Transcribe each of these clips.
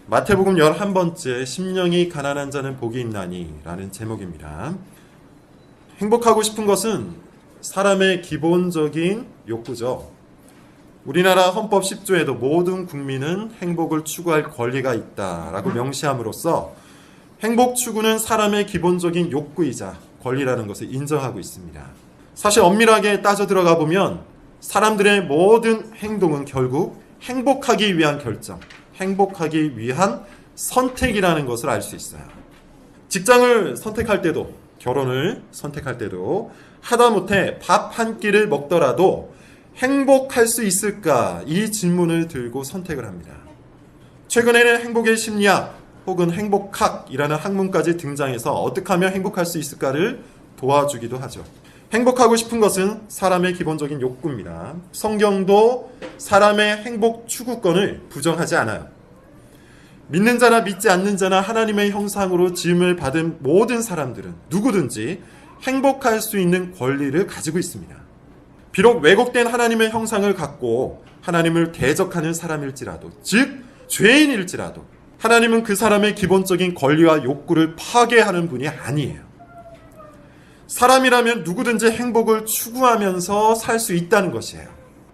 마태복음 11번째 심령이 가난한 자는 복이 있나니 라는 제목입니다. 행복하고 싶은 것은 사람의 기본적인 욕구죠. 우리나라 헌법 10조에도 모든 국민은 행복을 추구할 권리가 있다라고 명시함으로써 행복 추구는 사람의 기본적인 욕구이자 권리라는 것을 인정하고 있습니다. 사실 엄밀하게 따져 들어가 보면 사람들의 모든 행동은 결국 행복하기 위한 결정, 행복하기 위한 선택이라는 것을 알 수 있어요. 직장을 선택할 때도, 결혼을 선택할 때도, 하다못해 밥 한 끼를 먹더라도 행복할 수 있을까? 이 질문을 들고 선택을 합니다. 최근에는 행복의 심리학 혹은 행복학이라는 학문까지 등장해서 어떻게 하면 행복할 수 있을까를 도와주기도 하죠. 행복하고 싶은 것은 사람의 기본적인 욕구입니다. 성경도 사람의 행복 추구권을 부정하지 않아요. 믿는 자나 믿지 않는 자나 하나님의 형상으로 지음을 받은 모든 사람들은 누구든지 행복할 수 있는 권리를 가지고 있습니다. 비록 왜곡된 하나님의 형상을 갖고 하나님을 대적하는 사람일지라도, 즉 죄인일지라도 하나님은 그 사람의 기본적인 권리와 욕구를 파괴하는 분이 아니에요. 사람이라면 누구든지 행복을 추구하면서 살 수 있다는 것이에요.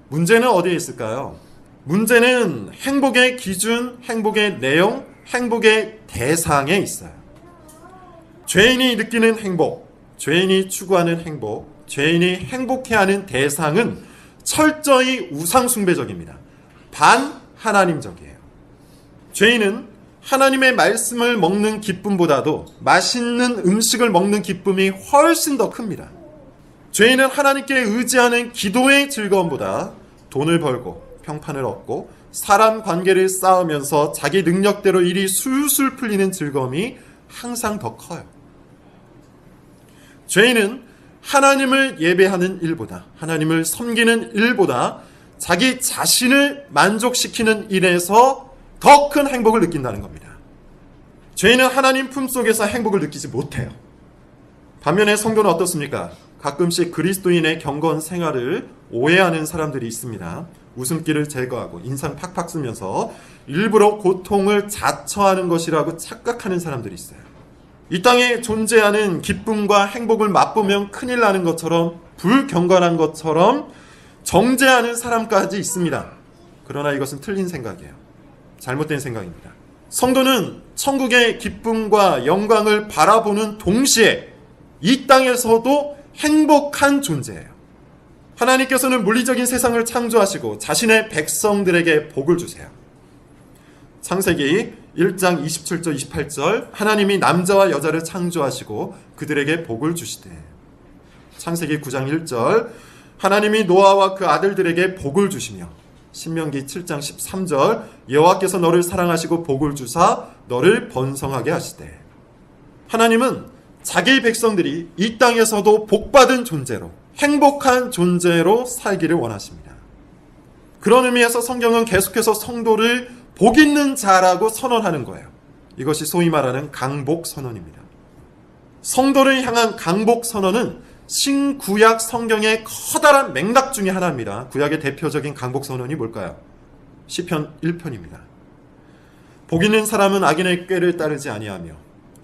문제는 어디에 있을까요? 문제는 행복의 기준, 행복의 내용, 행복의 대상에 있어요. 죄인이 느끼는 행복, 죄인이 추구하는 행복, 죄인이 행복해하는 대상은 철저히 우상숭배적입니다. 반하나님적이에요. 죄인은 하나님의 말씀을 먹는 기쁨보다도 맛있는 음식을 먹는 기쁨이 훨씬 더 큽니다. 죄인은 하나님께 의지하는 기도의 즐거움보다 돈을 벌고 평판을 얻고 사람 관계를 쌓으면서 자기 능력대로 일이 술술 풀리는 즐거움이 항상 더 커요. 죄인은 하나님을 예배하는 일보다, 하나님을 섬기는 일보다 자기 자신을 만족시키는 일에서 더 큰 행복을 느낀다는 겁니다. 죄인은 하나님 품속에서 행복을 느끼지 못해요. 반면에 성도는 어떻습니까? 가끔씩 그리스도인의 경건 생활을 오해하는 사람들이 있습니다. 웃음기를 제거하고 인상 팍팍 쓰면서 일부러 고통을 자처하는 것이라고 착각하는 사람들이 있어요. 이 땅에 존재하는 기쁨과 행복을 맛보면 큰일 나는 것처럼, 불경건한 것처럼 정죄하는 사람까지 있습니다. 그러나 이것은 틀린 생각이에요. 잘못된 생각입니다. 성도는 천국의 기쁨과 영광을 바라보는 동시에 이 땅에서도 행복한 존재예요. 하나님께서는 물리적인 세상을 창조하시고 자신의 백성들에게 복을 주세요. 창세기 1장 27절 28절 하나님이 남자와 여자를 창조하시고 그들에게 복을 주시되, 창세기 9장 1절 하나님이 노아와 그 아들들에게 복을 주시며, 신명기 7장 13절 여호와께서 너를 사랑하시고 복을 주사 너를 번성하게 하시되. 하나님은 자기 백성들이 이 땅에서도 복받은 존재로, 행복한 존재로 살기를 원하십니다. 그런 의미에서 성경은 계속해서 성도를 복 있는 자라고 선언하는 거예요. 이것이 소위 말하는 강복 선언입니다. 성도를 향한 강복 선언은 신구약 성경의 커다란 맥락 중에 하나입니다. 구약의 대표적인 강복 선언이 뭘까요? 시편 1편입니다. 복 있는 사람은 악인의 꾀를 따르지 아니하며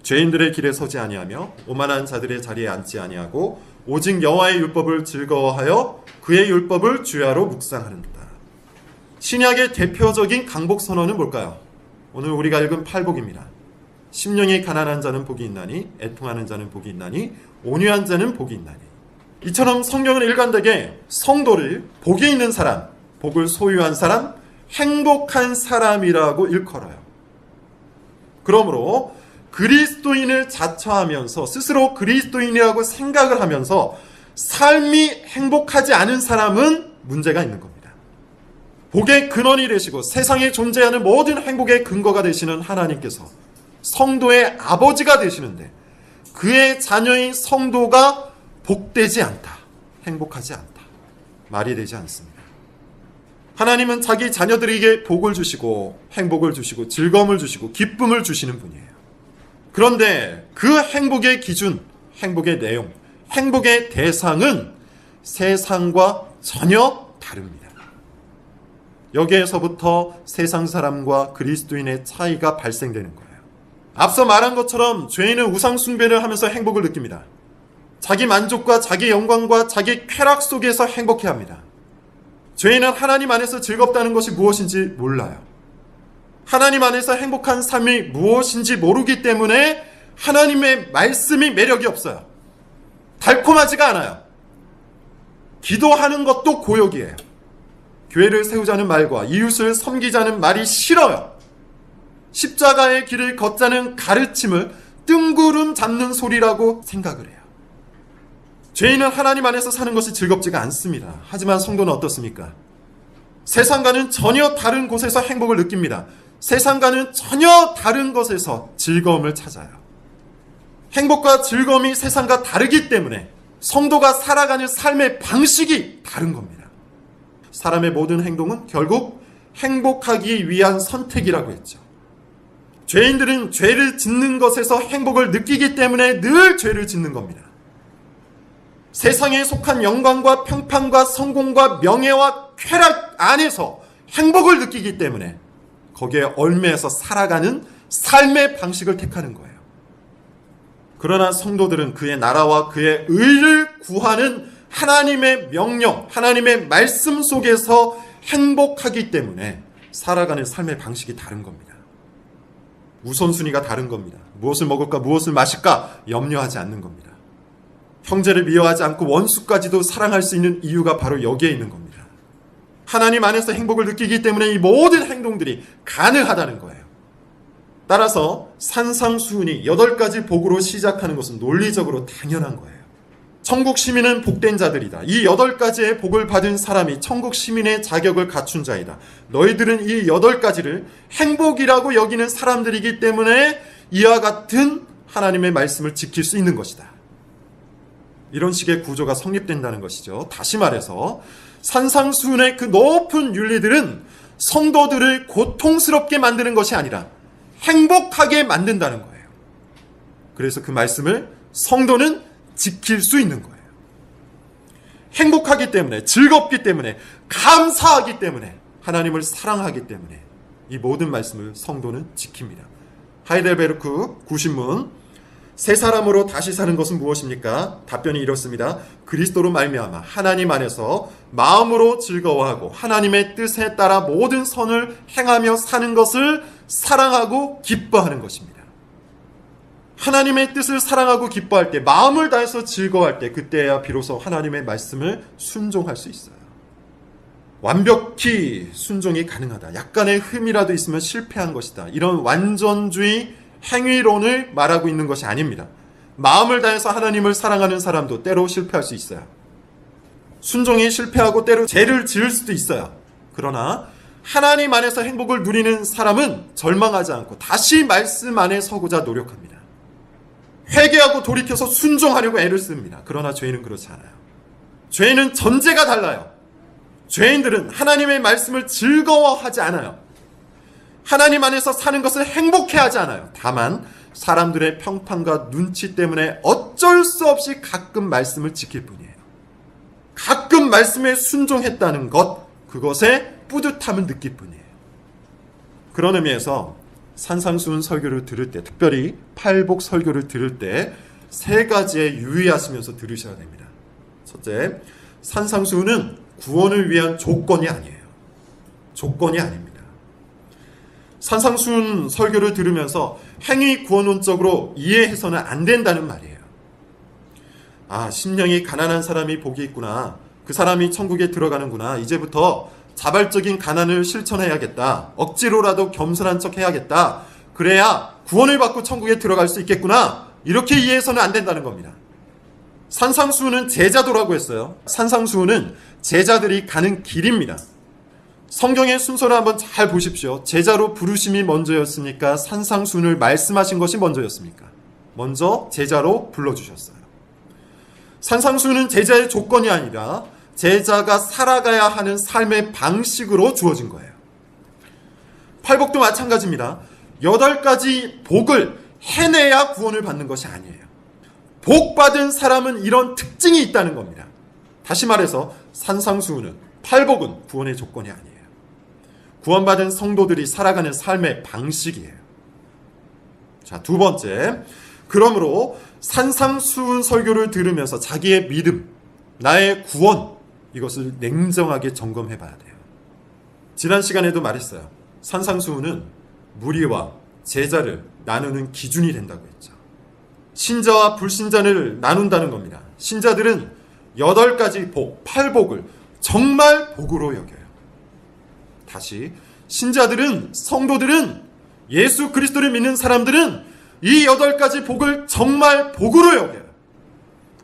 죄인들의 길에 서지 아니하며 오만한 자들의 자리에 앉지 아니하고 오직 여호와의 율법을 즐거워하여 그의 율법을 주야로 묵상하는도다. 신약의 대표적인 강복 선언은 뭘까요? 오늘 우리가 읽은 팔복입니다. 심령이 가난한 자는 복이 있나니, 애통하는 자는 복이 있나니, 온유한 자는 복이 있나니. 이처럼 성경은 일관되게 성도를 복이 있는 사람, 복을 소유한 사람, 행복한 사람이라고 일컬어요. 그러므로 그리스도인을 자처하면서 스스로 그리스도인이라고 생각을 하면서 삶이 행복하지 않은 사람은 문제가 있는 겁니다. 복의 근원이 되시고 세상에 존재하는 모든 행복의 근거가 되시는 하나님께서 성도의 아버지가 되시는데 그의 자녀인 성도가 복되지 않다, 행복하지 않다, 말이 되지 않습니다. 하나님은 자기 자녀들에게 복을 주시고 행복을 주시고 즐거움을 주시고 기쁨을 주시는 분이에요. 그런데 그 행복의 기준, 행복의 내용, 행복의 대상은 세상과 전혀 다릅니다. 여기에서부터 세상 사람과 그리스도인의 차이가 발생되는 거예요. 앞서 말한 것처럼 죄인은 우상 숭배를 하면서 행복을 느낍니다. 자기 만족과 자기 영광과 자기 쾌락 속에서 행복해합니다. 죄인은 하나님 안에서 즐겁다는 것이 무엇인지 몰라요. 하나님 안에서 행복한 삶이 무엇인지 모르기 때문에 하나님의 말씀이 매력이 없어요. 달콤하지가 않아요. 기도하는 것도 고역이에요. 교회를 세우자는 말과 이웃을 섬기자는 말이 싫어요. 십자가의 길을 걷자는 가르침을 뜬구름 잡는 소리라고 생각을 해요. 죄인은 하나님 안에서 사는 것이 즐겁지가 않습니다. 하지만 성도는 어떻습니까? 세상과는 전혀 다른 곳에서 행복을 느낍니다. 세상과는 전혀 다른 것에서 즐거움을 찾아요. 행복과 즐거움이 세상과 다르기 때문에 성도가 살아가는 삶의 방식이 다른 겁니다. 사람의 모든 행동은 결국 행복하기 위한 선택이라고 했죠. 죄인들은 죄를 짓는 것에서 행복을 느끼기 때문에 늘 죄를 짓는 겁니다. 세상에 속한 영광과 평판과 성공과 명예와 쾌락 안에서 행복을 느끼기 때문에 거기에 얽매여서 살아가는 삶의 방식을 택하는 거예요. 그러나 성도들은 그의 나라와 그의 의를 구하는 하나님의 명령, 하나님의 말씀 속에서 행복하기 때문에 살아가는 삶의 방식이 다른 겁니다. 우선순위가 다른 겁니다. 무엇을 먹을까, 무엇을 마실까 염려하지 않는 겁니다. 형제를 미워하지 않고 원수까지도 사랑할 수 있는 이유가 바로 여기에 있는 겁니다. 하나님 안에서 행복을 느끼기 때문에 이 모든 행동들이 가능하다는 거예요. 따라서 산상수훈이 8가지 복으로 시작하는 것은 논리적으로 당연한 거예요. 천국 시민은 복된 자들이다. 이 8가지의 복을 받은 사람이 천국 시민의 자격을 갖춘 자이다. 너희들은 이 8가지를 행복이라고 여기는 사람들이기 때문에 이와 같은 하나님의 말씀을 지킬 수 있는 것이다. 이런 식의 구조가 성립된다는 것이죠. 다시 말해서 산상수훈의 그 높은 윤리들은 성도들을 고통스럽게 만드는 것이 아니라 행복하게 만든다는 거예요. 그래서 그 말씀을 성도는 지킬 수 있는 거예요. 행복하기 때문에, 즐겁기 때문에, 감사하기 때문에, 하나님을 사랑하기 때문에 이 모든 말씀을 성도는 지킵니다. 하이델베르크 구신문, 새 사람으로 다시 사는 것은 무엇입니까? 답변이 이렇습니다. 그리스도로 말미암아 하나님 안에서 마음으로 즐거워하고 하나님의 뜻에 따라 모든 선을 행하며 사는 것을 사랑하고 기뻐하는 것입니다. 하나님의 뜻을 사랑하고 기뻐할 때, 마음을 다해서 즐거워할 때, 그때야 비로소 하나님의 말씀을 순종할 수 있어요. 완벽히 순종이 가능하다. 약간의 흠이라도 있으면 실패한 것이다. 이런 완전주의 행위론을 말하고 있는 것이 아닙니다. 마음을 다해서 하나님을 사랑하는 사람도 때로 실패할 수 있어요. 순종이 실패하고 때로 죄를 지을 수도 있어요. 그러나 하나님 안에서 행복을 누리는 사람은 절망하지 않고 다시 말씀 안에 서고자 노력합니다. 회개하고 돌이켜서 순종하려고 애를 씁니다. 그러나 죄인은 그렇지 않아요. 죄인은 전제가 달라요. 죄인들은 하나님의 말씀을 즐거워하지 않아요. 하나님 안에서 사는 것을 행복해하지 않아요. 다만 사람들의 평판과 눈치 때문에 어쩔 수 없이 가끔 말씀을 지킬 뿐이에요. 가끔 말씀에 순종했다는 것, 그것에 뿌듯함을 느낄 뿐이에요. 그런 의미에서 산상수훈 설교를 들을 때, 특별히 팔복 설교를 들을 때 3가지에 유의하시면서 들으셔야 됩니다. 첫째, 산상수훈은 구원을 위한 조건이 아니에요. 조건이 아닙니다. 산상수훈 설교를 들으면서 행위 구원론적으로 이해해서는 안 된다는 말이에요. 아, 심령이 가난한 사람이 복이 있구나. 그 사람이 천국에 들어가는구나. 이제부터 자발적인 가난을 실천해야겠다. 억지로라도 겸손한 척 해야겠다. 그래야 구원을 받고 천국에 들어갈 수 있겠구나. 이렇게 이해해서는 안 된다는 겁니다. 산상수훈은 제자도라고 했어요. 산상수훈은 제자들이 가는 길입니다. 성경의 순서를 한번 잘 보십시오. 제자로 부르심이 먼저였습니까? 산상수훈을 말씀하신 것이 먼저였습니까? 먼저 제자로 불러주셨어요. 산상수훈은 제자의 조건이 아니라 제자가 살아가야 하는 삶의 방식으로 주어진 거예요. 팔복도 마찬가지입니다. 8가지 복을 해내야 구원을 받는 것이 아니에요. 복 받은 사람은 이런 특징이 있다는 겁니다. 다시 말해서 산상수훈은, 팔복은 구원의 조건이 아니에요. 구원받은 성도들이 살아가는 삶의 방식이에요. 자, 두 번째, 그러므로 산상수훈 설교를 들으면서 자기의 믿음, 나의 구원, 이것을 냉정하게 점검해 봐야 돼요. 지난 시간에도 말했어요. 산상수훈은 무리와 제자를 나누는 기준이 된다고 했죠. 신자와 불신자를 나눈다는 겁니다. 신자들은 8가지 복, 8복을 정말 복으로 여겨요. 다시, 신자들은, 성도들은, 예수 그리스도를 믿는 사람들은 이 8가지 복을 정말 복으로 여겨요.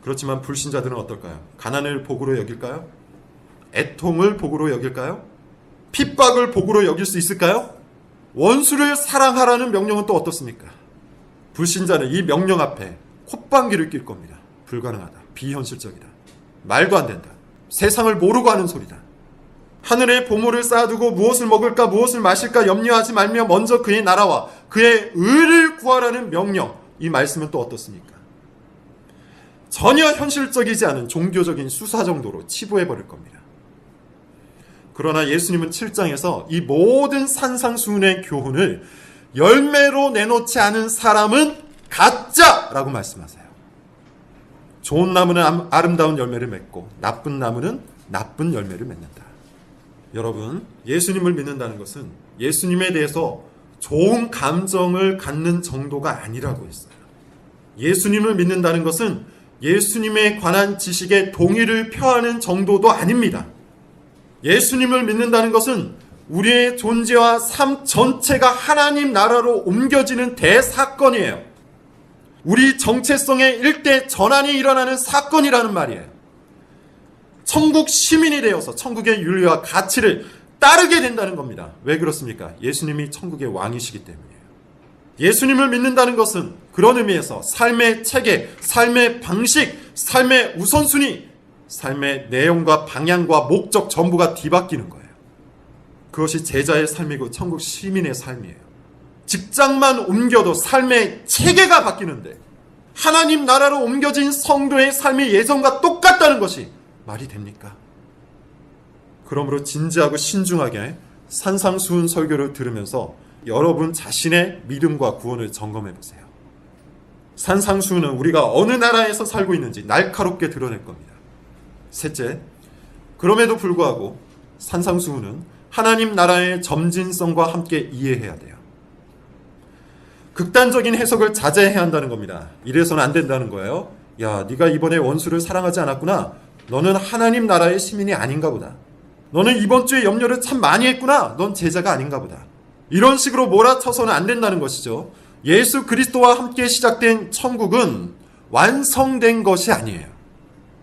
그렇지만 불신자들은 어떨까요? 가난을 복으로 여길까요? 애통을 복으로 여길까요? 핍박을 복으로 여길 수 있을까요? 원수를 사랑하라는 명령은 또 어떻습니까? 불신자는 이 명령 앞에 콧방귀를 낄 겁니다. 불가능하다. 비현실적이다. 말도 안 된다. 세상을 모르고 하는 소리다. 하늘에 보물을 쌓아두고 무엇을 먹을까 무엇을 마실까 염려하지 말며 먼저 그의 나라와 그의 의를 구하라는 명령. 이 말씀은 또 어떻습니까? 전혀 현실적이지 않은 종교적인 수사 정도로 치부해버릴 겁니다. 그러나 예수님은 7장에서 이 모든 산상수훈의 교훈을 열매로 내놓지 않은 사람은 가짜라고 말씀하세요. 좋은 나무는 아름다운 열매를 맺고 나쁜 나무는 나쁜 열매를 맺는다. 여러분, 예수님을 믿는다는 것은 예수님에 대해서 좋은 감정을 갖는 정도가 아니라고 했어요. 예수님을 믿는다는 것은 예수님에 관한 지식에 동의를 표하는 정도도 아닙니다. 예수님을 믿는다는 것은 우리의 존재와 삶 전체가 하나님 나라로 옮겨지는 대사건이에요. 우리 정체성의 일대 전환이 일어나는 사건이라는 말이에요. 천국 시민이 되어서 천국의 윤리와 가치를 따르게 된다는 겁니다. 왜 그렇습니까? 예수님이 천국의 왕이시기 때문이에요. 예수님을 믿는다는 것은 그런 의미에서 삶의 체계, 삶의 방식, 삶의 우선순위, 삶의 내용과 방향과 목적 전부가 뒤바뀌는 거예요. 그것이 제자의 삶이고 천국 시민의 삶이에요. 직장만 옮겨도 삶의 체계가 바뀌는데 하나님 나라로 옮겨진 성도의 삶이 예전과 똑같다는 것이 말이 됩니까? 그러므로 진지하고 신중하게 산상수훈 설교를 들으면서 여러분 자신의 믿음과 구원을 점검해 보세요. 산상수훈은 우리가 어느 나라에서 살고 있는지 날카롭게 드러낼 겁니다. 셋째, 그럼에도 불구하고 산상수훈은 하나님 나라의 점진성과 함께 이해해야 돼요. 극단적인 해석을 자제해야 한다는 겁니다. 이래서는 안 된다는 거예요. 야, 네가 이번에 원수를 사랑하지 않았구나. 너는 하나님 나라의 시민이 아닌가 보다. 너는 이번 주에 염려를 참 많이 했구나. 넌 제자가 아닌가 보다. 이런 식으로 몰아쳐서는 안 된다는 것이죠. 예수 그리스도와 함께 시작된 천국은 완성된 것이 아니에요.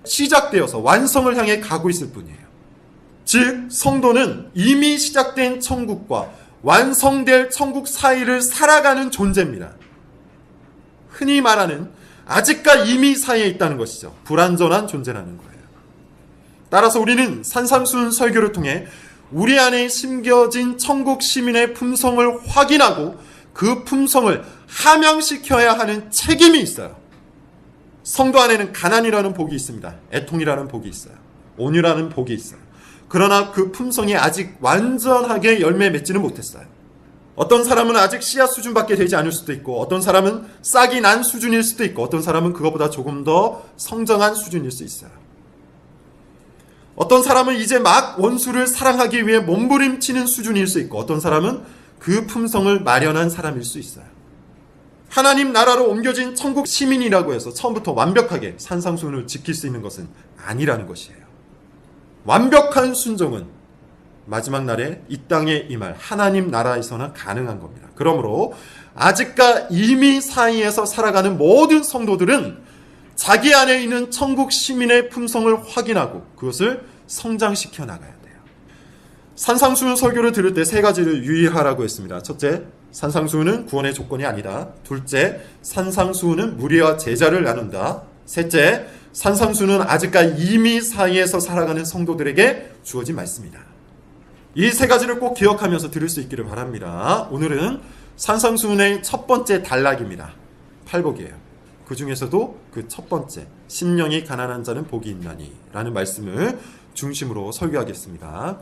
시작되어서 완성을 향해 가고 있을 뿐이에요. 즉, 성도는 이미 시작된 천국과 완성될 천국 사이를 살아가는 존재입니다. 흔히 말하는 아직과 이미 사이에 있다는 것이죠. 불완전한 존재라는 거예요. 따라서 우리는 산상수훈 설교를 통해 우리 안에 심겨진 천국 시민의 품성을 확인하고 그 품성을 함양시켜야 하는 책임이 있어요. 성도 안에는 가난이라는 복이 있습니다. 애통이라는 복이 있어요. 온유라는 복이 있어요. 그러나 그 품성이 아직 완전하게 열매 맺지는 못했어요. 어떤 사람은 아직 씨앗 수준밖에 되지 않을 수도 있고, 어떤 사람은 싹이 난 수준일 수도 있고, 어떤 사람은 그것보다 조금 더 성장한 수준일 수 있어요. 어떤 사람은 이제 막 원수를 사랑하기 위해 몸부림치는 수준일 수 있고, 어떤 사람은 그 품성을 마련한 사람일 수 있어요. 하나님 나라로 옮겨진 천국 시민이라고 해서 처음부터 완벽하게 산상수훈을 지킬 수 있는 것은 아니라는 것이에요. 완벽한 순종은 마지막 날에 이 땅에 임할 하나님 나라에서나 가능한 겁니다. 그러므로 아직과 이미 사이에서 살아가는 모든 성도들은 자기 안에 있는 천국 시민의 품성을 확인하고 그것을 성장시켜 나가야 돼요. 산상수훈 설교를 들을 때 3가지를 유의하라고 했습니다. 첫째, 산상수훈은 구원의 조건이 아니다. 둘째, 산상수훈은 무리와 제자를 나눈다. 셋째, 산상수훈은 아직과 이미 사이에서 살아가는 성도들에게 주어진 말씀이다. 이 3가지를 꼭 기억하면서 들을 수 있기를 바랍니다. 오늘은 산상수훈의 첫 번째 단락입니다. 8복이에요. 그 중에서도 그 첫 번째, 심령이 가난한 자는 복이 있나니 라는 말씀을 중심으로 설교하겠습니다.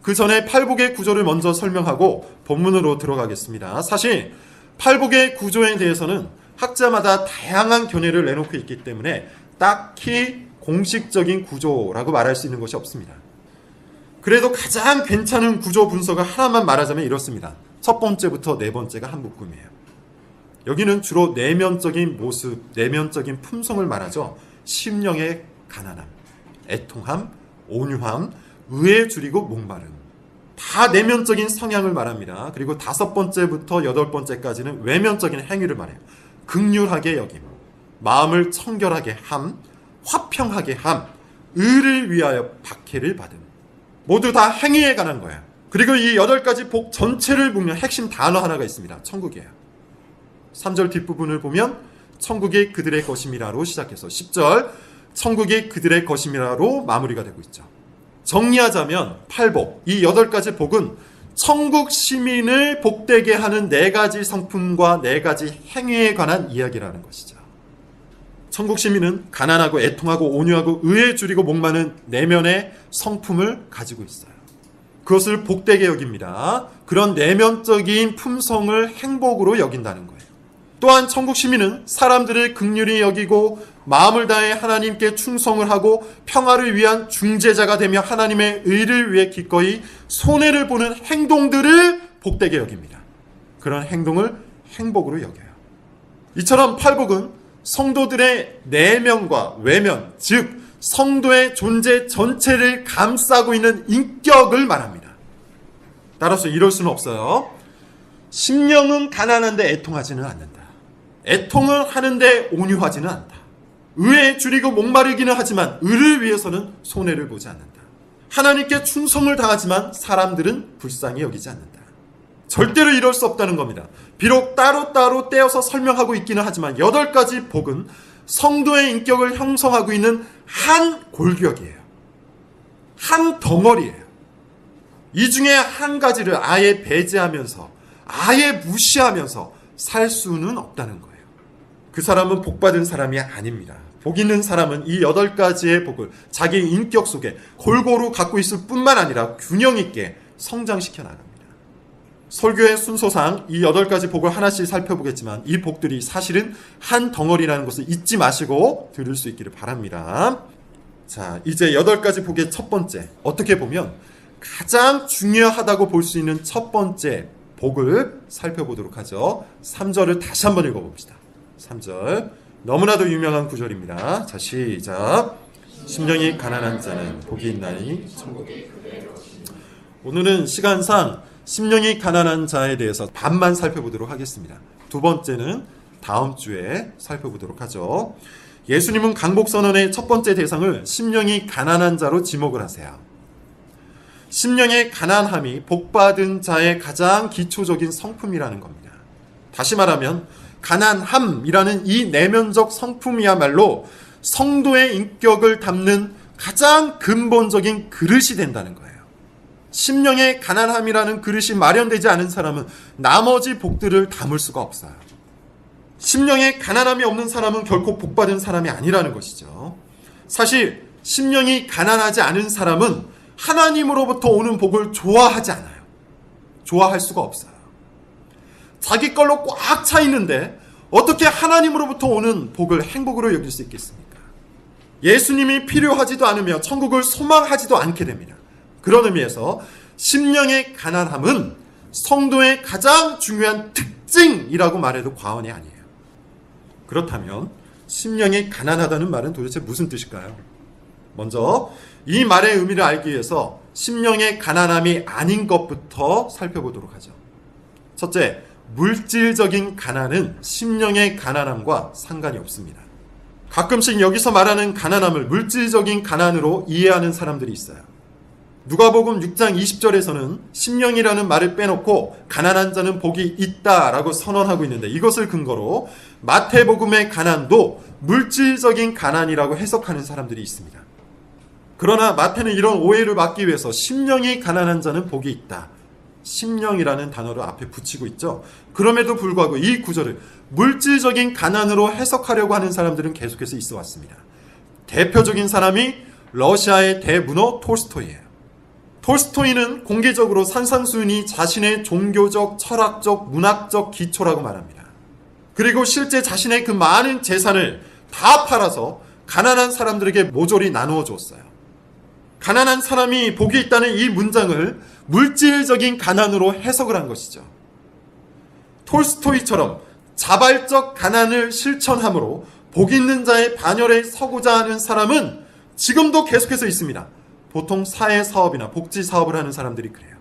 그 전에 팔복의 구조를 먼저 설명하고 본문으로 들어가겠습니다. 사실 팔복의 구조에 대해서는 학자마다 다양한 견해를 내놓고 있기 때문에 딱히 공식적인 구조라고 말할 수 있는 것이 없습니다. 그래도 가장 괜찮은 구조 분석을 하나만 말하자면 이렇습니다. 첫 번째부터 네 번째가 한 묶음이에요. 여기는 주로 내면적인 모습, 내면적인 품성을 말하죠. 심령의 가난함, 애통함, 온유함, 의에 줄이고 목마름. 다 내면적인 성향을 말합니다. 그리고 다섯 번째부터 여덟 번째까지는 외면적인 행위를 말해요. 긍휼하게 여김, 마음을 청결하게 함, 화평하게 함, 의를 위하여 박해를 받음. 모두 다 행위에 관한 거예요. 그리고 이 8가지 복 전체를 묶는 핵심 단어 하나가 있습니다. 천국이에요. 3절 뒷부분을 보면 천국이 그들의 것임이라로 시작해서 10절 천국이 그들의 것임이라로 마무리가 되고 있죠. 정리하자면 팔복, 이 8가지 복은 천국 시민을 복되게 하는 4가지 성품과 4가지 행위에 관한 이야기라는 것이죠. 천국 시민은 가난하고 애통하고 온유하고 의에 줄이고 목마른 내면의 성품을 가지고 있어요. 그것을 복되게 여깁니다. 그런 내면적인 품성을 행복으로 여긴다는 거예요. 또한 천국 시민은 사람들을 긍휼히 여기고 마음을 다해 하나님께 충성을 하고 평화를 위한 중재자가 되며 하나님의 의를 위해 기꺼이 손해를 보는 행동들을 복되게 여깁니다. 그런 행동을 행복으로 여겨요. 이처럼 팔복은 성도들의 내면과 외면, 즉 성도의 존재 전체를 감싸고 있는 인격을 말합니다. 따라서 이럴 수는 없어요. 심령은 가난한데 애통하지는 않는다. 애통을 하는데 온유하지는 않다. 의에 줄이고 목마르기는 하지만 의를 위해서는 손해를 보지 않는다. 하나님께 충성을 다하지만 사람들은 불쌍히 여기지 않는다. 절대로 이럴 수 없다는 겁니다. 비록 따로따로 떼어서 설명하고 있기는 하지만 8가지 복은 성도의 인격을 형성하고 있는 한 골격이에요. 한 덩어리예요. 이 중에 한 가지를 아예 배제하면서 아예 무시하면서 살 수는 없다는 거예요. 그 사람은 복받은 사람이 아닙니다. 복 있는 사람은 이 8가지의 복을 자기 인격 속에 골고루 갖고 있을 뿐만 아니라 균형 있게 성장시켜 나갑니다. 설교의 순서상 이 8가지 복을 하나씩 살펴보겠지만 이 복들이 사실은 한 덩어리라는 것을 잊지 마시고 들을 수 있기를 바랍니다. 자, 이제 8가지 복의 첫 번째, 어떻게 보면 가장 중요하다고 볼 수 있는 첫 번째 복을 살펴보도록 하죠. 3절을 다시 한번 읽어봅시다. 3절 너무나도 유명한 구절입니다. 자, 시작. 심령이 가난한 자는 복이 있나니 천국에. 오늘은 시간상 심령이 가난한 자에 대해서 반만 살펴보도록 하겠습니다. 두 번째는 다음 주에 살펴보도록 하죠. 예수님은 강복선언의 첫 번째 대상을 심령이 가난한 자로 지목을 하세요. 심령의 가난함이 복받은 자의 가장 기초적인 성품이라는 겁니다. 다시 말하면 가난함이라는 이 내면적 성품이야말로 성도의 인격을 담는 가장 근본적인 그릇이 된다는 거예요. 심령의 가난함이라는 그릇이 마련되지 않은 사람은 나머지 복들을 담을 수가 없어요. 심령의 가난함이 없는 사람은 결코 복받은 사람이 아니라는 것이죠. 사실 심령이 가난하지 않은 사람은 하나님으로부터 오는 복을 좋아하지 않아요. 좋아할 수가 없어요. 자기 걸로 꽉 차 있는데 어떻게 하나님으로부터 오는 복을 행복으로 여길 수 있겠습니까? 예수님이 필요하지도 않으며 천국을 소망하지도 않게 됩니다. 그런 의미에서 심령의 가난함은 성도의 가장 중요한 특징이라고 말해도 과언이 아니에요. 그렇다면 심령이 가난하다는 말은 도대체 무슨 뜻일까요? 먼저 이 말의 의미를 알기 위해서 심령의 가난함이 아닌 것부터 살펴보도록 하죠. 첫째, 물질적인 가난은 심령의 가난함과 상관이 없습니다. 가끔씩 여기서 말하는 가난함을 물질적인 가난으로 이해하는 사람들이 있어요. 누가복음 6장 20절에서는 심령이라는 말을 빼놓고 가난한 자는 복이 있다라고 선언하고 있는데 이것을 근거로 마태복음의 가난도 물질적인 가난이라고 해석하는 사람들이 있습니다. 그러나 마태는 이런 오해를 막기 위해서 심령이 가난한 자는 복이 있다. 심령이라는 단어를 앞에 붙이고 있죠. 그럼에도 불구하고 이 구절을 물질적인 가난으로 해석하려고 하는 사람들은 계속해서 있어 왔습니다. 대표적인 사람이 러시아의 대문호 톨스토이예요. 톨스토이는 공개적으로 산상수훈이 자신의 종교적, 철학적, 문학적 기초라고 말합니다. 그리고 실제 자신의 그 많은 재산을 다 팔아서 가난한 사람들에게 모조리 나누어 줬어요. 가난한 사람이 복이 있다는 이 문장을 물질적인 가난으로 해석을 한 것이죠. 톨스토이처럼 자발적 가난을 실천함으로 복 있는 자의 반열에 서고자 하는 사람은 지금도 계속해서 있습니다. 보통 사회사업이나 복지사업을 하는 사람들이 그래요.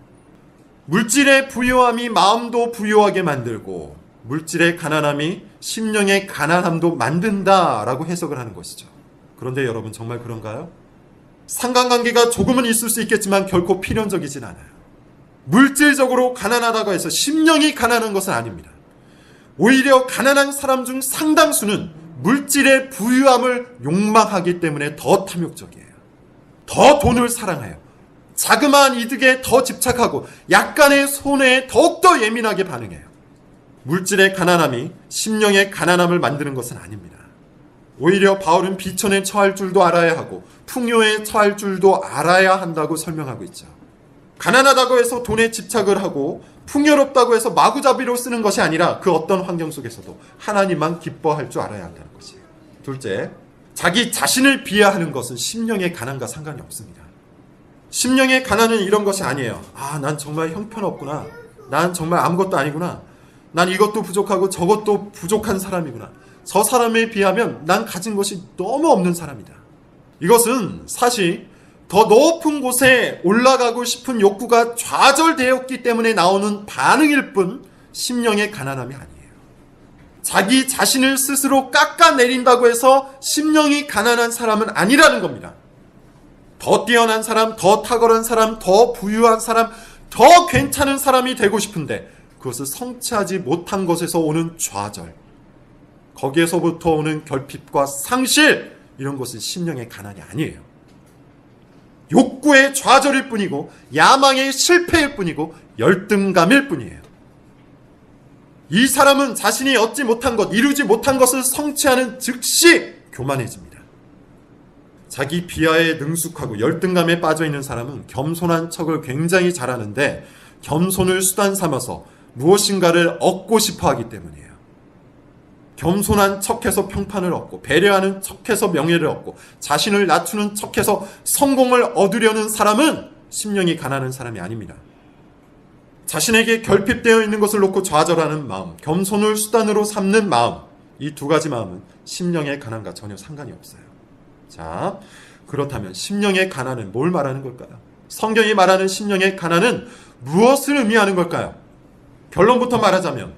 물질의 부유함이 마음도 부유하게 만들고 물질의 가난함이 심령의 가난함도 만든다라고 해석을 하는 것이죠. 그런데 여러분 정말 그런가요? 상관관계가 조금은 있을 수 있겠지만 결코 필연적이진 않아요. 물질적으로 가난하다고 해서 심령이 가난한 것은 아닙니다. 오히려 가난한 사람 중 상당수는 물질의 부유함을 욕망하기 때문에 더 탐욕적이에요. 더 돈을 사랑해요. 자그마한 이득에 더 집착하고 약간의 손해에 더욱더 예민하게 반응해요. 물질의 가난함이 심령의 가난함을 만드는 것은 아닙니다. 오히려 바울은 비천에 처할 줄도 알아야 하고 풍요에 처할 줄도 알아야 한다고 설명하고 있죠. 가난하다고 해서 돈에 집착을 하고 풍요롭다고 해서 마구잡이로 쓰는 것이 아니라 그 어떤 환경 속에서도 하나님만 기뻐할 줄 알아야 한다는 것이에요. 둘째, 자기 자신을 비하하는 것은 심령의 가난과 상관이 없습니다. 심령의 가난은 이런 것이 아니에요. 난 정말 형편없구나. 난 정말 아무것도 아니구나. 난 이것도 부족하고 저것도 부족한 사람이구나. 저 사람에 비하면 난 가진 것이 너무 없는 사람이다. 이것은 사실 더 높은 곳에 올라가고 싶은 욕구가 좌절되었기 때문에 나오는 반응일 뿐 심령의 가난함이 아니에요. 자기 자신을 스스로 깎아내린다고 해서 심령이 가난한 사람은 아니라는 겁니다. 더 뛰어난 사람, 더 탁월한 사람, 더 부유한 사람, 더 괜찮은 사람이 되고 싶은데 그것을 성취하지 못한 것에서 오는 좌절, 거기에서부터 오는 결핍과 상실, 이런 것은 심령의 가난이 아니에요. 욕구의 좌절일 뿐이고 야망의 실패일 뿐이고 열등감일 뿐이에요. 이 사람은 자신이 얻지 못한 것, 이루지 못한 것을 성취하는 즉시 교만해집니다. 자기 비하에 능숙하고 열등감에 빠져있는 사람은 겸손한 척을 굉장히 잘하는데 겸손을 수단 삼아서 무엇인가를 얻고 싶어 하기 때문이에요. 겸손한 척해서 평판을 얻고 배려하는 척해서 명예를 얻고 자신을 낮추는 척해서 성공을 얻으려는 사람은 심령이 가난한 사람이 아닙니다. 자신에게 결핍되어 있는 것을 놓고 좌절하는 마음, 겸손을 수단으로 삼는 마음, 이 두 가지 마음은 심령의 가난과 전혀 상관이 없어요. 자, 그렇다면 심령의 가난은 뭘 말하는 걸까요? 성경이 말하는 심령의 가난은 무엇을 의미하는 걸까요? 결론부터 말하자면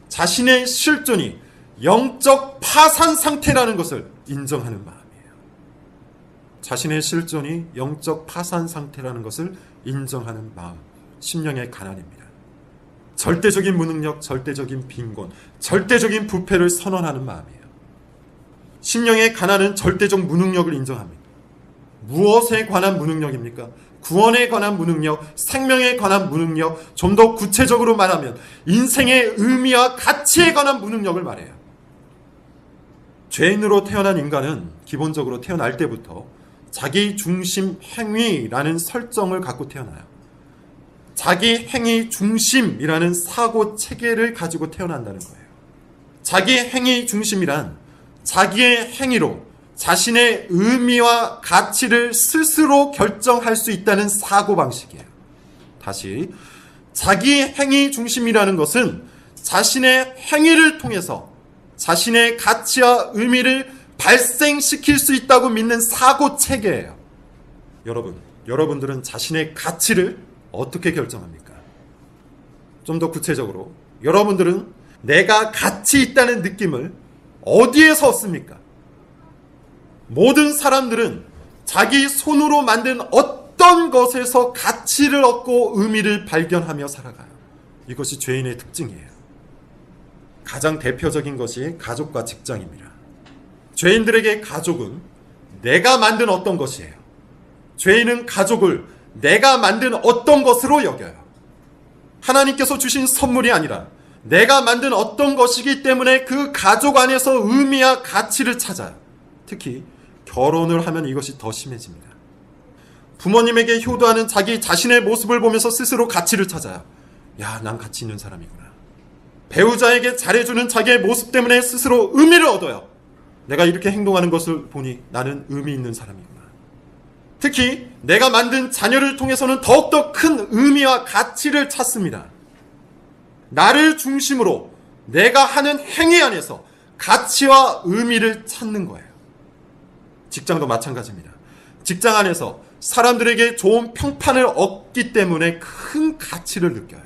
자신의 실존이 영적 파산 상태라는 것을 인정하는 마음이에요. 자신의 실존이 영적 파산 상태라는 것을 인정하는 마음, 심령의 가난입니다. 절대적인 무능력, 절대적인 빈곤, 절대적인 부패를 선언하는 마음이에요. 심령의 가난은 절대적 무능력을 인정합니다. 무엇에 관한 무능력입니까? 구원에 관한 무능력, 생명에 관한 무능력, 좀 더 구체적으로 말하면 인생의 의미와 가치에 관한 무능력을 말해요. 죄인으로 태어난 인간은 기본적으로 태어날 때부터 자기 중심 행위라는 설정을 갖고 태어나요. 자기 행위 중심이라는 사고 체계를 가지고 태어난다는 거예요. 자기 행위 중심이란 자기의 행위로 자신의 의미와 가치를 스스로 결정할 수 있다는 사고방식이에요. 다시, 자기 행위 중심이라는 것은 자신의 행위를 통해서 자신의 가치와 의미를 발생시킬 수 있다고 믿는 사고체계예요. 여러분들은 자신의 가치를 어떻게 결정합니까? 좀 더 구체적으로, 여러분들은 내가 가치 있다는 느낌을 어디에서 얻습니까? 모든 사람들은 자기 손으로 만든 어떤 것에서 가치를 얻고 의미를 발견하며 살아가요. 이것이 죄인의 특징이에요. 가장 대표적인 것이 가족과 직장입니다. 죄인들에게 가족은 내가 만든 어떤 것이에요. 죄인은 가족을 내가 만든 어떤 것으로 여겨요. 하나님께서 주신 선물이 아니라 내가 만든 어떤 것이기 때문에 그 가족 안에서 의미와 가치를 찾아요. 특히 결혼을 하면 이것이 더 심해집니다. 부모님에게 효도하는 자기 자신의 모습을 보면서 스스로 가치를 찾아요. 야, 난 가치 있는 사람이구나. 배우자에게 잘해주는 자기의 모습 때문에 스스로 의미를 얻어요. 내가 이렇게 행동하는 것을 보니 나는 의미 있는 사람이구나. 특히 내가 만든 자녀를 통해서는 더욱더 큰 의미와 가치를 찾습니다. 나를 중심으로 내가 하는 행위 안에서 가치와 의미를 찾는 거예요. 직장도 마찬가지입니다. 직장 안에서 사람들에게 좋은 평판을 얻기 때문에 큰 가치를 느껴요.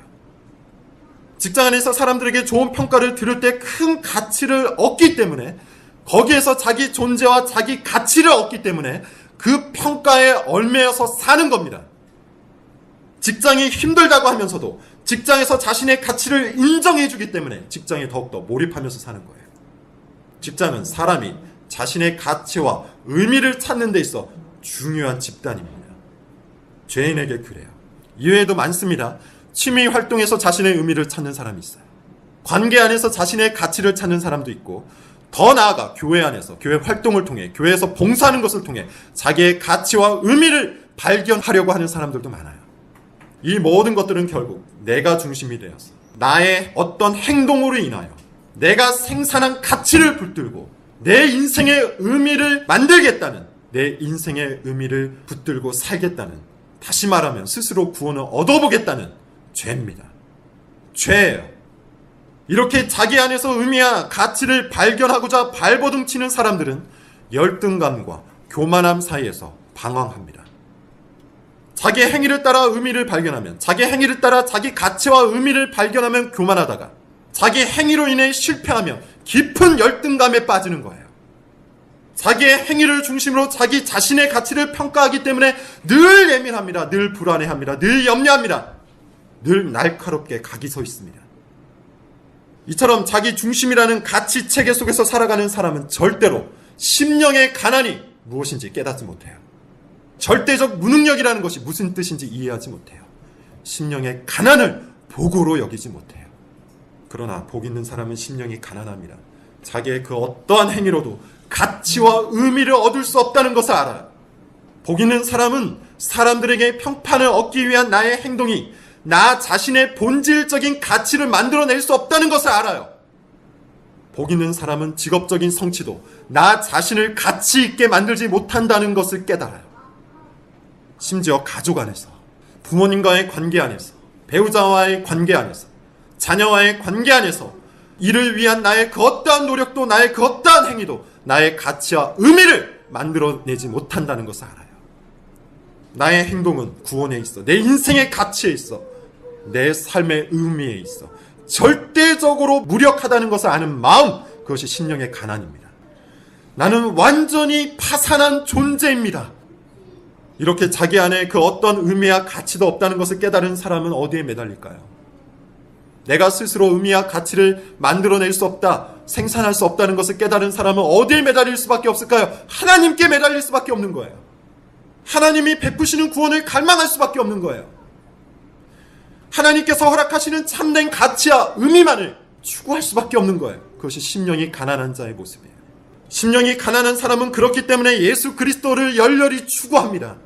직장 안에서 사람들에게 좋은 평가를 들을 때 큰 가치를 얻기 때문에 거기에서 자기 존재와 자기 가치를 얻기 때문에 그 평가에 얽매여서 사는 겁니다. 직장이 힘들다고 하면서도 직장에서 자신의 가치를 인정해주기 때문에 직장에 더욱더 몰입하면서 사는 거예요. 직장은 사람이 자신의 가치와 의미를 찾는 데 있어 중요한 집단입니다. 죄인에게 그래요. 이외에도 많습니다. 취미 활동에서 자신의 의미를 찾는 사람이 있어요. 관계 안에서 자신의 가치를 찾는 사람도 있고, 더 나아가 교회 안에서 교회 활동을 통해 교회에서 봉사하는 것을 통해 자기의 가치와 의미를 발견하려고 하는 사람들도 많아요. 이 모든 것들은 결국 내가 중심이 되어서 나의 어떤 행동으로 인하여 내가 생산한 가치를 붙들고 내 인생의 의미를 만들겠다는, 내 인생의 의미를 붙들고 살겠다는, 다시 말하면 스스로 구원을 얻어보겠다는 죄입니다. 죄예요. 이렇게 자기 안에서 의미와 가치를 발견하고자 발버둥 치는 사람들은 열등감과 교만함 사이에서 방황합니다. 자기 행위를 따라 의미를 발견하면, 자기 행위를 따라 자기 가치와 의미를 발견하면 교만하다가 자기 행위로 인해 실패하면 깊은 열등감에 빠지는 거예요. 자기의 행위를 중심으로 자기 자신의 가치를 평가하기 때문에 늘 예민합니다. 늘 불안해합니다. 늘 염려합니다. 늘 날카롭게 각이 서 있습니다. 이처럼 자기 중심이라는 가치 체계 속에서 살아가는 사람은 절대로 심령의 가난이 무엇인지 깨닫지 못해요. 절대적 무능력이라는 것이 무슨 뜻인지 이해하지 못해요. 심령의 가난을 복으로 여기지 못해요. 그러나 복 있는 사람은 심령이 가난합니다. 자기의 그 어떠한 행위로도 가치와 의미를 얻을 수 없다는 것을 알아요. 복 있는 사람은 사람들에게 평판을 얻기 위한 나의 행동이 나 자신의 본질적인 가치를 만들어낼 수 없다는 것을 알아요. 복 있는 사람은 직업적인 성취도 나 자신을 가치 있게 만들지 못한다는 것을 깨달아요. 심지어 가족 안에서, 부모님과의 관계 안에서, 배우자와의 관계 안에서, 자녀와의 관계 안에서 이를 위한 나의 그 어떠한 노력도, 나의 그 어떠한 행위도 나의 가치와 의미를 만들어내지 못한다는 것을 알아요. 나의 행동은 구원에 있어, 내 인생의 가치에 있어, 내 삶의 의미에 있어 절대적으로 무력하다는 것을 아는 마음, 그것이 심령의 가난입니다. 나는 완전히 파산한 존재입니다. 이렇게 자기 안에 그 어떤 의미와 가치도 없다는 것을 깨달은 사람은 어디에 매달릴까요? 내가 스스로 의미와 가치를 만들어낼 수 없다, 생산할 수 없다는 것을 깨달은 사람은 어디에 매달릴 수밖에 없을까요? 하나님께 매달릴 수밖에 없는 거예요. 하나님이 베푸시는 구원을 갈망할 수밖에 없는 거예요. 하나님께서 허락하시는 참된 가치와 의미만을 추구할 수밖에 없는 거예요. 그것이 심령이 가난한 자의 모습이에요. 심령이 가난한 사람은 그렇기 때문에 예수 그리스도를 열렬히 추구합니다.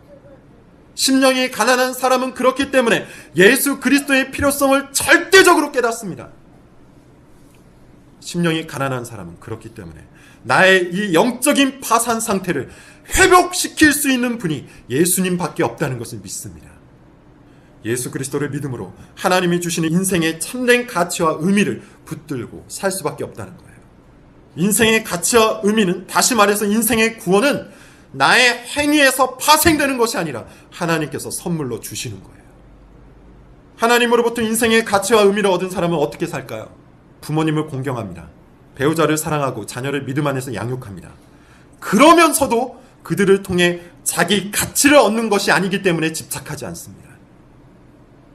심령이 가난한 사람은 그렇기 때문에 예수 그리스도의 필요성을 절대적으로 깨닫습니다. 심령이 가난한 사람은 그렇기 때문에 나의 이 영적인 파산 상태를 회복시킬 수 있는 분이 예수님밖에 없다는 것을 믿습니다. 예수 그리스도를 믿음으로 하나님이 주시는 인생의 참된 가치와 의미를 붙들고 살 수밖에 없다는 거예요. 인생의 가치와 의미는, 다시 말해서 인생의 구원은 나의 행위에서 파생되는 것이 아니라 하나님께서 선물로 주시는 거예요. 하나님으로부터 인생의 가치와 의미를 얻은 사람은 어떻게 살까요? 부모님을 공경합니다. 배우자를 사랑하고 자녀를 믿음 안에서 양육합니다. 그러면서도 그들을 통해 자기 가치를 얻는 것이 아니기 때문에 집착하지 않습니다.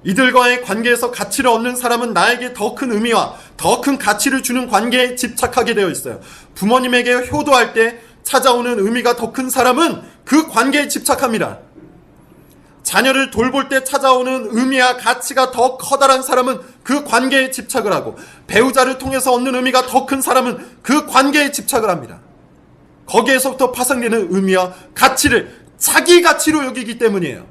이들과의 관계에서 가치를 얻는 사람은 나에게 더 큰 의미와 더 큰 가치를 주는 관계에 집착하게 되어 있어요. 부모님에게 효도할 때 찾아오는 의미가 더 큰 사람은 그 관계에 집착합니다. 자녀를 돌볼 때 찾아오는 의미와 가치가 더 커다란 사람은 그 관계에 집착을 하고, 배우자를 통해서 얻는 의미가 더 큰 사람은 그 관계에 집착을 합니다. 거기에서부터 파생되는 의미와 가치를 자기 가치로 여기기 때문이에요.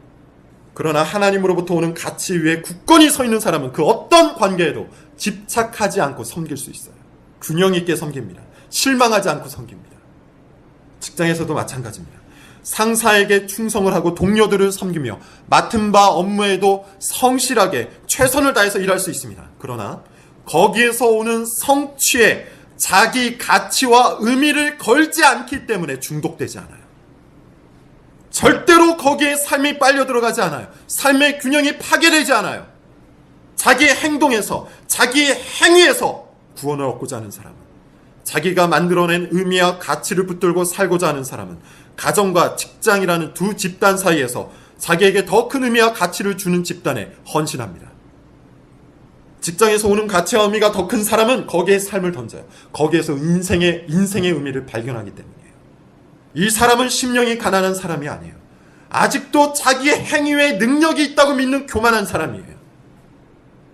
그러나 하나님으로부터 오는 가치 위에 굳건히 서 있는 사람은 그 어떤 관계에도 집착하지 않고 섬길 수 있어요. 균형 있게 섬깁니다. 실망하지 않고 섬깁니다. 직장에서도 마찬가지입니다. 상사에게 충성을 하고 동료들을 섬기며 맡은 바 업무에도 성실하게 최선을 다해서 일할 수 있습니다. 그러나 거기에서 오는 성취에 자기 가치와 의미를 걸지 않기 때문에 중독되지 않아요. 절대로 거기에 삶이 빨려 들어가지 않아요. 삶의 균형이 파괴되지 않아요. 자기의 행동에서, 자기의 행위에서 구원을 얻고자 하는 사람은, 자기가 만들어낸 의미와 가치를 붙들고 살고자 하는 사람은 가정과 직장이라는 두 집단 사이에서 자기에게 더 큰 의미와 가치를 주는 집단에 헌신합니다. 직장에서 오는 가치와 의미가 더 큰 사람은 거기에 삶을 던져요. 거기에서 인생의 의미를 발견하기 때문이에요. 이 사람은 심령이 가난한 사람이 아니에요. 아직도 자기의 행위에 능력이 있다고 믿는 교만한 사람이에요.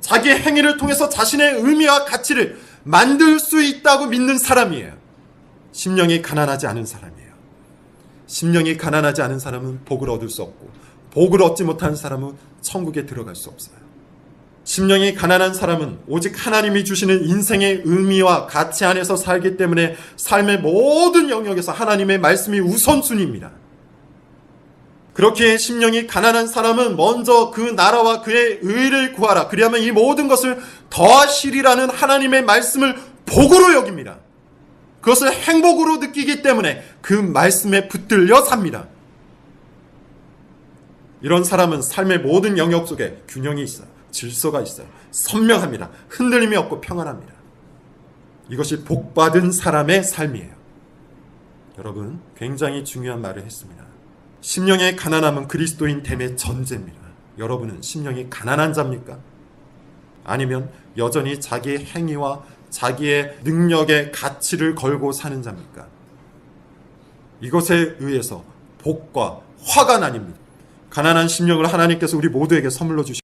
자기의 행위를 통해서 자신의 의미와 가치를 만들 수 있다고 믿는 사람이에요. 심령이 가난하지 않은 사람이에요. 심령이 가난하지 않은 사람은 복을 얻을 수 없고, 복을 얻지 못한 사람은 천국에 들어갈 수 없어요. 심령이 가난한 사람은 오직 하나님이 주시는 인생의 의미와 가치 안에서 살기 때문에 삶의 모든 영역에서 하나님의 말씀이 우선순위입니다. 그렇기에 심령이 가난한 사람은 먼저 그 나라와 그의 의를 구하라. 그리하면 이 모든 것을 더하시리라는 하나님의 말씀을 복으로 여깁니다. 그것을 행복으로 느끼기 때문에 그 말씀에 붙들려 삽니다. 이런 사람은 삶의 모든 영역 속에 균형이 있어요. 질서가 있어요. 선명합니다. 흔들림이 없고 평안합니다. 이것이 복받은 사람의 삶이에요. 여러분, 굉장히 중요한 말을 했습니다. 심령의 가난함은 그리스도인 됨의 전제입니다. 여러분은 심령이 가난한 자입니까? 아니면 여전히 자기의 행위와 자기의 능력의 가치를 걸고 사는 자입니까? 이것에 의해서 복과 화가 나뉩니다. 가난한 심령을 하나님께서 우리 모두에게 선물로 주십니다.